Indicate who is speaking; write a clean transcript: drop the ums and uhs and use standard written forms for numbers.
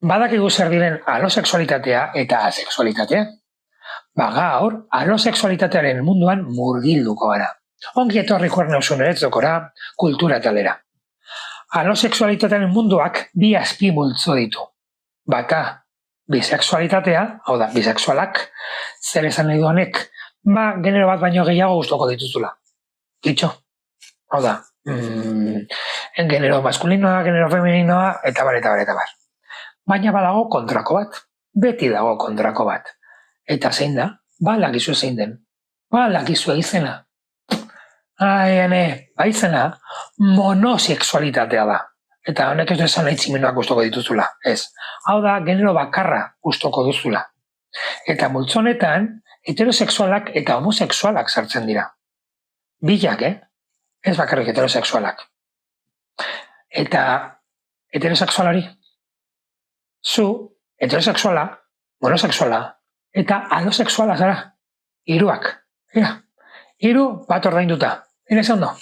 Speaker 1: Badakigu zer diren alosexualitatea eta asexualitatea. Gaur, alosexualitatearen munduan murgilduko gara. Ongi etorri Kuernauzu Niretzokora, kultura talera. Alosexualitatearen munduak bi azpi multzo ditu. Bata, bisexualitatea, hau da, bisexualak, zer esan nahi du honek, genero bat baino gehiago gustoko dituzula. Ditxo, hau da, genero maskulinoa, genero femeninoa, eta bar. Baina badago kontrako bat, beti dago kontrako bat. Eta zein da? Lakizu zein den. Lakizu izena. Izena monosexualitatea da. Eta honek ez du esan nahi tximenoak gustoko dituzula. Ez. Hau da, genero bakarra gustoko duzula. Eta multzonetan, heterosexualak eta homosexualak sartzen dira. Bilak, Ez bakarrik heterosexualak. Eta heterosexualari, zu, heterosexuala, monosexuala, eta alosexuala zara. Hiruak. Hiru bat ordainduta. Ere ondo.